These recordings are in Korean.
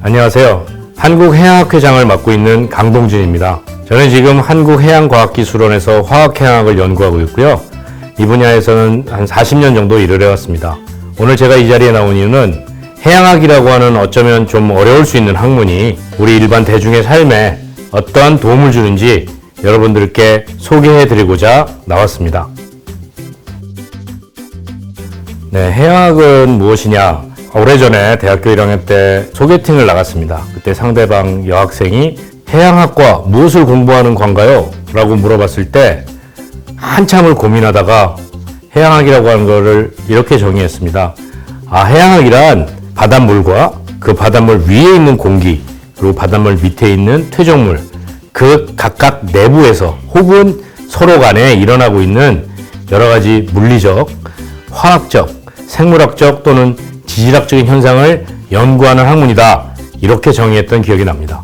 안녕하세요. 한국해양학회장을 맡고 있는 강동진입니다. 저는 지금 한국해양과학기술원에서 화학해양학을 연구하고 있고요. 이 분야에서는 한 40년 정도 일을 해왔습니다. 오늘 제가 이 자리에 나온 이유는 해양학이라고 하는 어쩌면 좀 어려울 수 있는 학문이 우리 일반 대중의 삶에 어떠한 도움을 주는지 여러분들께 소개해드리고자 나왔습니다. 네, 해양학은 무엇이냐? 오래전에 대학교 1학년 때 소개팅을 나갔습니다. 그때 상대방 여학생이 해양학과 무엇을 공부하는 관가요? 라고 물어봤을 때 한참을 고민하다가 해양학이라고 하는 것을 이렇게 정의했습니다. 해양학이란 바닷물과 그 바닷물 위에 있는 공기, 그리고 바닷물 밑에 있는 퇴적물, 그 각각 내부에서 혹은 서로 간에 일어나고 있는 여러 가지 물리적, 화학적, 생물학적 또는 지질학적인 현상을 연구하는 학문이다. 이렇게 정의했던 기억이 납니다.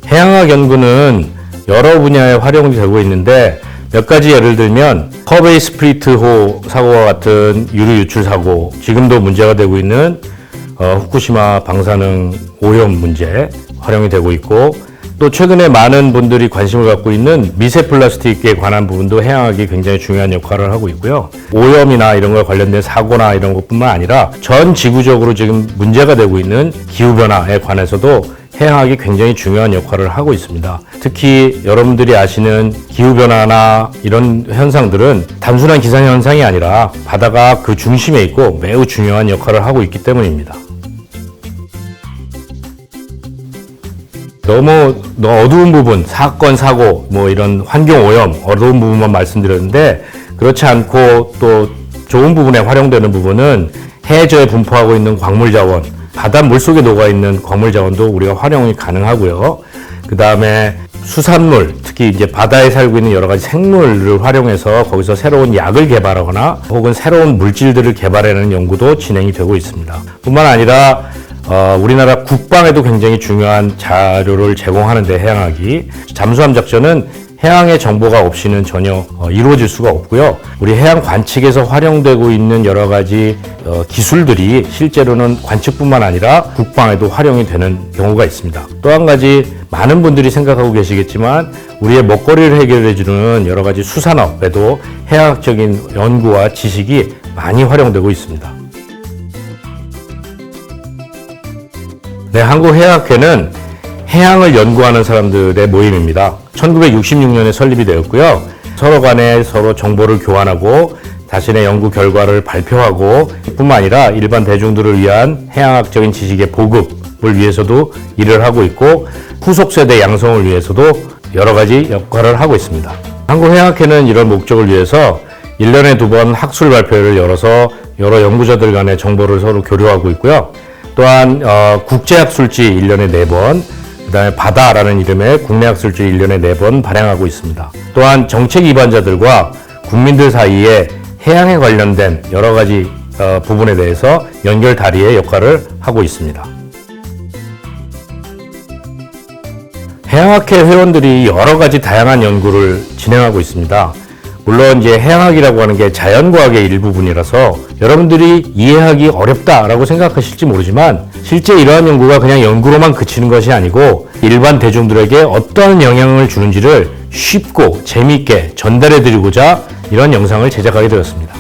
해양학 연구는 여러 분야에 활용이 되고 있는데 몇 가지 예를 들면 커베이 스프리트호 사고와 같은 유류 유출 사고, 지금도 문제가 되고 있는 후쿠시마 방사능 오염 문제 활용이 되고 있고, 또 최근에 많은 분들이 관심을 갖고 있는 미세 플라스틱에 관한 부분도 해양학이 굉장히 중요한 역할을 하고 있고요. 오염이나 이런 걸 관련된 사고나 이런 것뿐만 아니라 전 지구적으로 지금 문제가 되고 있는 기후변화에 관해서도 해양학이 굉장히 중요한 역할을 하고 있습니다. 특히 여러분들이 아시는 기후변화나 이런 현상들은 단순한 기상현상이 아니라 바다가 그 중심에 있고 매우 중요한 역할을 하고 있기 때문입니다. 너무 어두운 부분, 사건, 사고, 이런 환경오염, 어두운 부분만 말씀드렸는데 그렇지 않고 또 좋은 부분에 활용되는 부분은 해저에 분포하고 있는 광물자원, 바닷물 속에 녹아있는 광물자원도 우리가 활용이 가능하고요. 그 다음에 수산물, 특히 이제 바다에 살고 있는 여러 가지 생물을 활용해서 거기서 새로운 약을 개발하거나 혹은 새로운 물질들을 개발하는 연구도 진행이 되고 있습니다. 뿐만 아니라 우리나라 국방에도 굉장히 중요한 자료를 제공하는데 해양학이 잠수함 작전은 해양의 정보가 없이는 전혀 이루어질 수가 없고요. 우리 해양 관측에서 활용되고 있는 여러 가지 기술들이 실제로는 관측뿐만 아니라 국방에도 활용이 되는 경우가 있습니다. 또 한 가지 많은 분들이 생각하고 계시겠지만 우리의 먹거리를 해결해주는 여러 가지 수산업에도 해양학적인 연구와 지식이 많이 활용되고 있습니다. 네, 한국해양학회는 해양을 연구하는 사람들의 모임입니다. 1966년에 설립이 되었고요. 서로 간에 서로 정보를 교환하고 자신의 연구 결과를 발표하고 뿐만 아니라 일반 대중들을 위한 해양학적인 지식의 보급을 위해서도 일을 하고 있고 후속 세대 양성을 위해서도 여러 가지 역할을 하고 있습니다. 한국해양학회는 이런 목적을 위해서 1년에 2번 학술 발표회를 열어서 여러 연구자들 간의 정보를 서로 교류하고 있고요. 또한 국제학술지 1년에 4번, 그 다음에 바다라는 이름의 국내학술지 1년에 4번 발행하고 있습니다. 또한 정책 위반자들과 국민들 사이에 해양에 관련된 여러 가지 부분에 대해서 연결 다리의 역할을 하고 있습니다. 해양학회 회원들이 여러 가지 다양한 연구를 진행하고 있습니다. 물론 이제 해양학이라고 하는 게 자연과학의 일부분이라서 여러분들이 이해하기 어렵다라고 생각하실지 모르지만 실제 이러한 연구가 그냥 연구로만 그치는 것이 아니고 일반 대중들에게 어떠한 영향을 주는지를 쉽고 재미있게 전달해드리고자 이런 영상을 제작하게 되었습니다.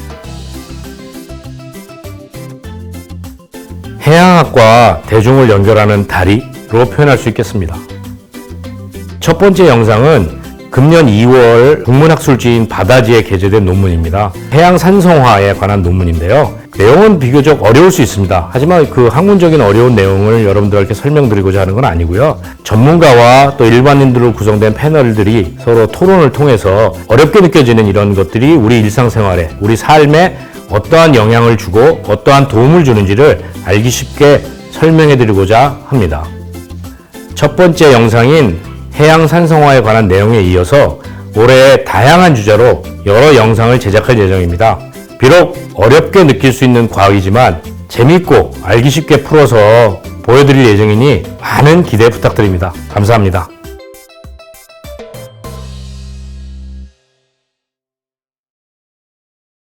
해양학과 대중을 연결하는 다리로 표현할 수 있겠습니다. 첫 번째 영상은 금년 2월 국문학술지인 바다지에 게재된 논문입니다. 해양 산성화에 관한 논문인데요. 내용은 비교적 어려울 수 있습니다. 하지만 그 학문적인 어려운 내용을 여러분들께 설명드리고자 하는 건 아니고요. 전문가와 또 일반인들로 구성된 패널들이 서로 토론을 통해서 어렵게 느껴지는 이런 것들이 우리 일상생활에, 우리 삶에 어떠한 영향을 주고 어떠한 도움을 주는지를 알기 쉽게 설명해드리고자 합니다. 첫 번째 영상인 해양 산성화에 관한 내용에 이어서 올해 다양한 주제로 여러 영상을 제작할 예정입니다. 비록 어렵게 느낄 수 있는 과학이지만 재밌고 알기 쉽게 풀어서 보여드릴 예정이니 많은 기대 부탁드립니다. 감사합니다.